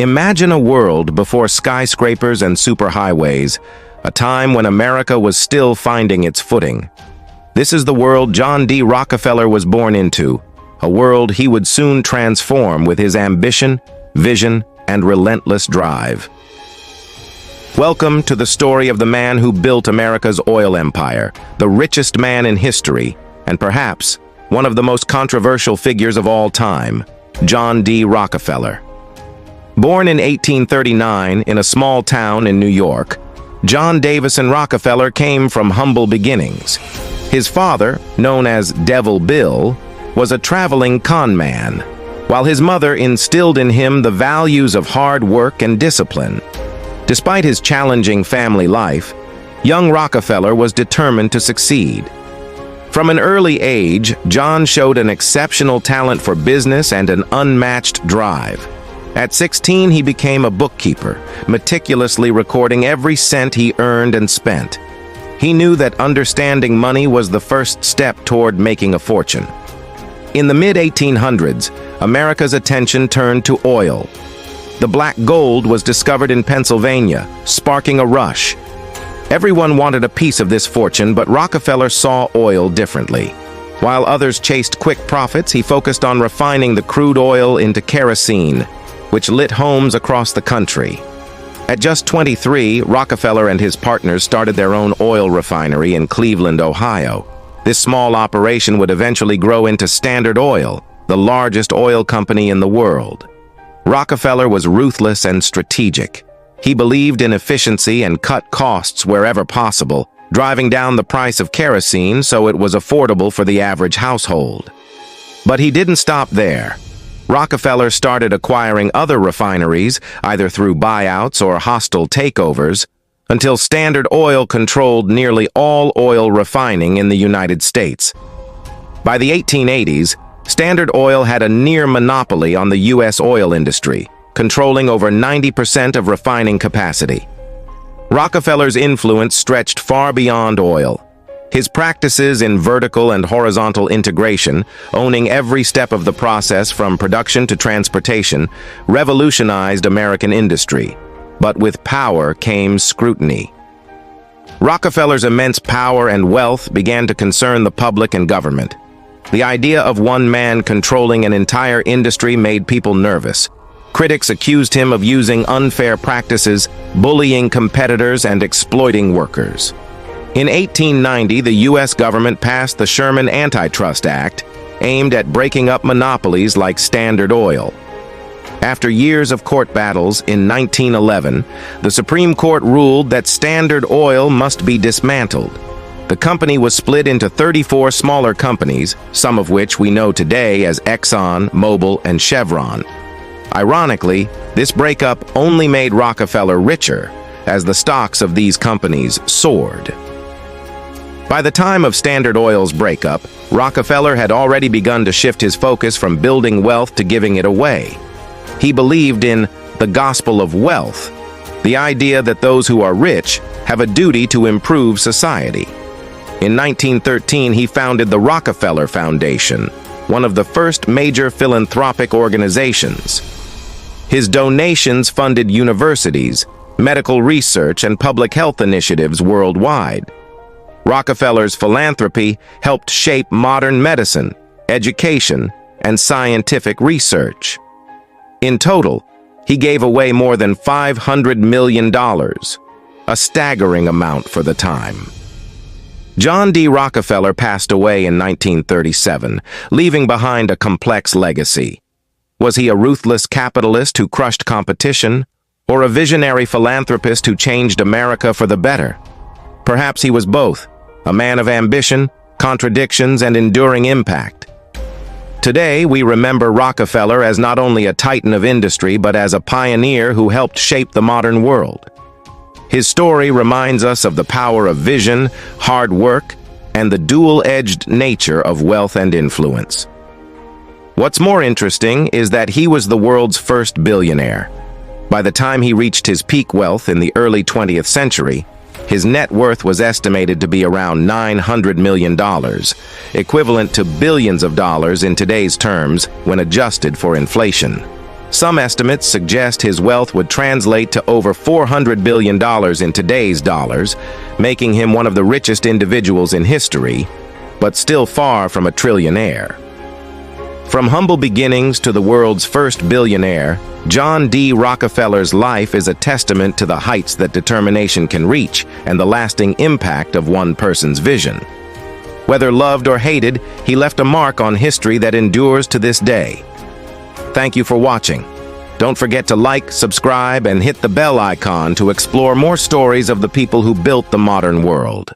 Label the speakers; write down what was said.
Speaker 1: Imagine a world before skyscrapers and superhighways, a time when America was still finding its footing. This is the world John D. Rockefeller was born into, a world he would soon transform with his ambition, vision, and relentless drive. Welcome to the story of the man who built America's oil empire, the richest man in history, and perhaps one of the most controversial figures of all time, John D. Rockefeller. Born in 1839 in a small town in New York, John Davison Rockefeller came from humble beginnings. His father, known as Devil Bill, was a traveling con man, while his mother instilled in him the values of hard work and discipline. Despite his challenging family life, young Rockefeller was determined to succeed. From an early age, John showed an exceptional talent for business and an unmatched drive. At 16, he became a bookkeeper, meticulously recording every cent he earned and spent. He knew that understanding money was the first step toward making a fortune. In the mid-1800s, America's attention turned to oil. The black gold was discovered in Pennsylvania, sparking a rush. Everyone wanted a piece of this fortune, but Rockefeller saw oil differently. While others chased quick profits, he focused on refining the crude oil into kerosene, which lit homes across the country. At just 23, Rockefeller and his partners started their own oil refinery in Cleveland, Ohio. This small operation would eventually grow into Standard Oil, the largest oil company in the world. Rockefeller was ruthless and strategic. He believed in efficiency and cut costs wherever possible, driving down the price of kerosene so it was affordable for the average household. But he didn't stop there. Rockefeller started acquiring other refineries, either through buyouts or hostile takeovers, until Standard Oil controlled nearly all oil refining in the United States. By the 1880s, Standard Oil had a near monopoly on the U.S. oil industry, controlling over 90% of refining capacity. Rockefeller's influence stretched far beyond oil. His practices in vertical and horizontal integration, owning every step of the process from production to transportation, revolutionized American industry. But with power came scrutiny. Rockefeller's immense power and wealth began to concern the public and government. The idea of one man controlling an entire industry made people nervous. Critics accused him of using unfair practices, bullying competitors, and exploiting workers. In 1890, the U.S. government passed the Sherman Antitrust Act, aimed at breaking up monopolies like Standard Oil. After years of court battles, in 1911, the Supreme Court ruled that Standard Oil must be dismantled. The company was split into 34 smaller companies, some of which we know today as Exxon, Mobil, and Chevron. Ironically, this breakup only made Rockefeller richer, as the stocks of these companies soared. By the time of Standard Oil's breakup, Rockefeller had already begun to shift his focus from building wealth to giving it away. He believed in the gospel of wealth, the idea that those who are rich have a duty to improve society. In 1913, he founded the Rockefeller Foundation, one of the first major philanthropic organizations. His donations funded universities, medical research, and public health initiatives worldwide. Rockefeller's philanthropy helped shape modern medicine, education, and scientific research. In total, he gave away more than $500 million, a staggering amount for the time. John D. Rockefeller passed away in 1937, leaving behind a complex legacy. Was he a ruthless capitalist who crushed competition, or a visionary philanthropist who changed America for the better? Perhaps he was both, a man of ambition, contradictions, and enduring impact. Today, we remember Rockefeller as not only a titan of industry, but as a pioneer who helped shape the modern world. His story reminds us of the power of vision, hard work, and the dual-edged nature of wealth and influence. What's more interesting is that he was the world's first billionaire. By the time he reached his peak wealth in the early 20th century, his net worth was estimated to be around $900 million, equivalent to billions of dollars in today's terms when adjusted for inflation. Some estimates suggest his wealth would translate to over $400 billion in today's dollars, making him one of the richest individuals in history, but still far from a trillionaire. From humble beginnings to the world's first billionaire, John D. Rockefeller's life is a testament to the heights that determination can reach and the lasting impact of one person's vision. Whether loved or hated, he left a mark on history that endures to this day. Thank you for watching. Don't forget to like, subscribe, and hit the bell icon to explore more stories of the people who built the modern world.